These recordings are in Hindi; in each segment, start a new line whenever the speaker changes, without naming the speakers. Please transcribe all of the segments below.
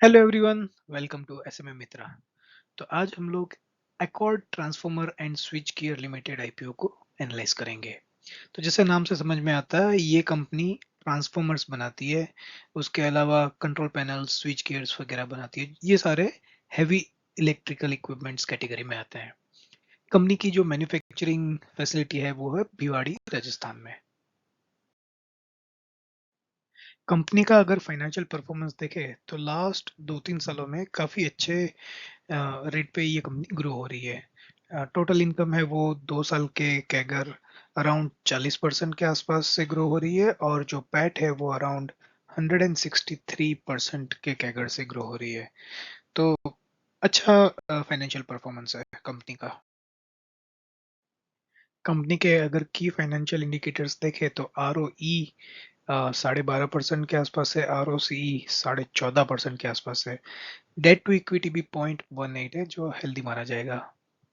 Hello everyone, welcome to SMA Mitra. तो आज हम लोग Accord transformer and switch gear limited IPO को एनालाइज करेंगे। तो जैसे नाम से समझ में आता है, ये कंपनी ट्रांसफॉर्मर्स बनाती है। उसके अलावा कंट्रोल पैनल, स्विच गियर्स वगैरह बनाती है। ये सारे हैवी इलेक्ट्रिकल इक्विपमेंट्स कैटेगरी में आते हैं। कंपनी की जो मैन्युफैक्चरिंग फैसिलिटी है वो है भिवाड़ी, राजस्थान में। कंपनी का अगर फाइनेंशियल परफॉर्मेंस देखे तो लास्ट 2-3 सालों में काफी अच्छे रेट पे ये कंपनी ग्रो हो रही है। टोटल इनकम है वो 2 साल के कैगर अराउंड 40% के आसपास से ग्रो हो रही है, और जो पैट है वो अराउंड 163% के कैगर से ग्रो हो रही है। तो अच्छा फाइनेंशियल परफॉर्मेंस है कंपनी का। कंपनी के अगर की फाइनेंशियल इंडिकेटर्स देखें तो आर ओ ई 12.5% के आसपास है, आर ओ सी 14.5% के आसपास है। डेट टू इक्विटी भी 0.18 है, जो हेल्दी माना जाएगा।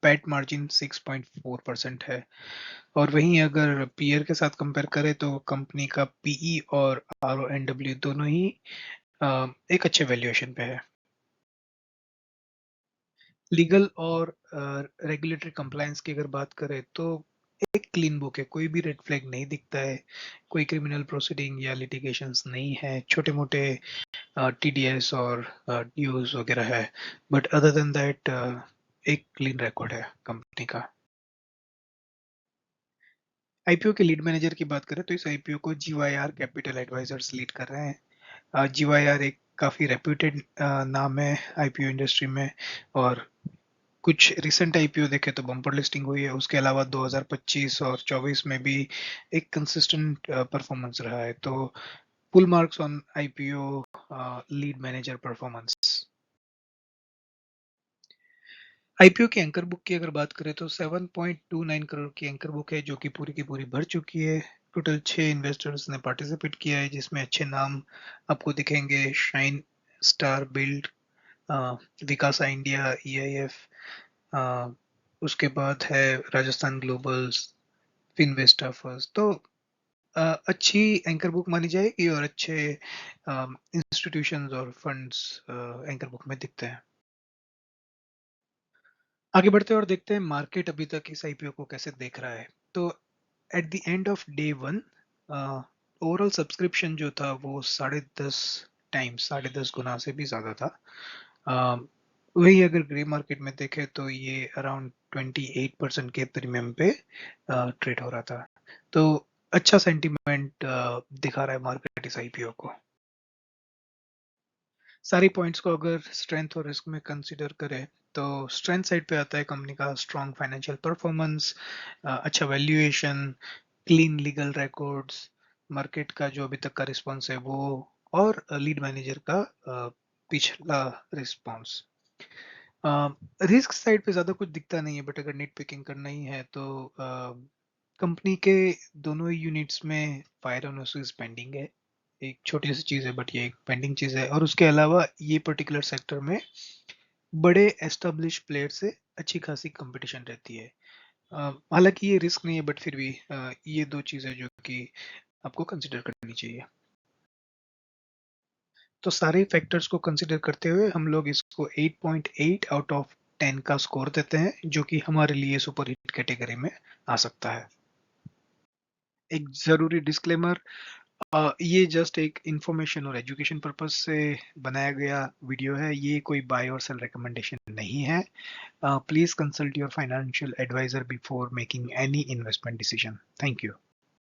पैट मार्जिन 6.4% है। और वहीं अगर पीयर के साथ कंपेयर करें तो कंपनी का पीई और आर ओ एन डब्ल्यू दोनों ही एक अच्छे वैल्यूएशन पे है। लीगल और रेगुलेटरी कंप्लायंस की अगर बात करें तो एक क्लीन बुक है, कोई भी रेड फ्लैग नहीं दिखता है। कोई क्रिमिनल प्रोसीडिंग या लिटिगेशंस नहीं है। छोटे मोटे टीडीएस और ड्यूज वगैरह है, बट अदर देन दैट एक क्लीन रिकॉर्ड है कंपनी का। आईपीओ के लीड मैनेजर की बात करें तो इस आईपीओ को जीवाईआर कैपिटल एडवाइजर्स लीड कर रहे हैं। जीवाईआर एक काफी रेप्यूटेड नाम है आईपीओ इंडस्ट्री में, और कुछ रिसेंट आईपीओ देखे तो बम्पर लिस्टिंग हुई है। उसके अलावा 2025 और 24 में भी एक कंसिस्टेंट परफॉर्मेंस रहा है। तो full marks on IPO lead manager performance. IPO की एंकर बुक की अगर बात करें तो 7.29 करोड़ की एंकर बुक है, जो कि पूरी की पूरी भर चुकी है। टोटल 6 इन्वेस्टर्स ने पार्टिसिपेट किया है, जिसमें अच्छे नाम आपको दिखेंगे: शाइन, स्टार बिल्ड, विकासा इंडिया, ईआईएफ। उसके बाद है राजस्थान ग्लोबल्स, फिनवेस्टा फर्स्ट। तो अच्छी एंकर बुक मानी जाएगी, और अच्छे इंस्टीट्यूशंस और फंड्स एंकर बुक में दिखते हैं। आगे बढ़ते हैं और देखते हैं मार्केट अभी तक इस आईपीओ को कैसे देख रहा है। तो at the end of day one, overall subscription जो था वो 10.5 टाइम्स, 10.5 गुना से भी ज्यादा था। वही अगर ग्रे मार्केट में देखें तो ये अराउंड 28% के प्रीमियम पे ट्रेड हो रहा था। तो अच्छा सेंटीमेंट दिखा रहा है मार्केट इस आईपीओ को। सारी पॉइंट्स को अगर स्ट्रेंथ और रिस्क में कंसीडर करें तो स्ट्रेंथ साइड पे आता है कंपनी का स्ट्रॉन्ग फाइनेंशियल परफॉर्मेंस, अच्छा valuation, clean legal records, market का जो अभी तक का रिस्पॉन्स है वो, और लीड मैनेजर का पिछला रिस्पॉन्स। रिस्क साइड पे ज्यादा कुछ दिखता नहीं है, बट अगर नेट पिकिंग करना ही है तो कंपनी के दोनों ही यूनिट्स में फायर एनओसीज पेंडिंग है। एक छोटी सी चीज है, बट ये एक पेंडिंग चीज है। और उसके अलावा ये पर्टिकुलर सेक्टर में बड़े एस्टेब्लिश प्लेयर से अच्छी खासी कंपटीशन रहती है। हालांकि ये रिस्क नहीं है, बट फिर भी ये दो चीजें जो कि आपको कंसिडर करनी चाहिए। तो सारे फैक्टर्स को कंसिडर करते हुए हम लोग इसको 8.8 आउट ऑफ 10 का स्कोर देते हैं, जो कि हमारे लिए सुपर हिट कैटेगरी में आ सकता है। एक जरूरी डिस्क्लेमर, ये जस्ट एक इंफॉर्मेशन और एजुकेशन पर्पज से बनाया गया वीडियो है। ये कोई बाय और सेल रिकमेंडेशन नहीं है। Please consult your financial adviser before making any investment decision. Thank you.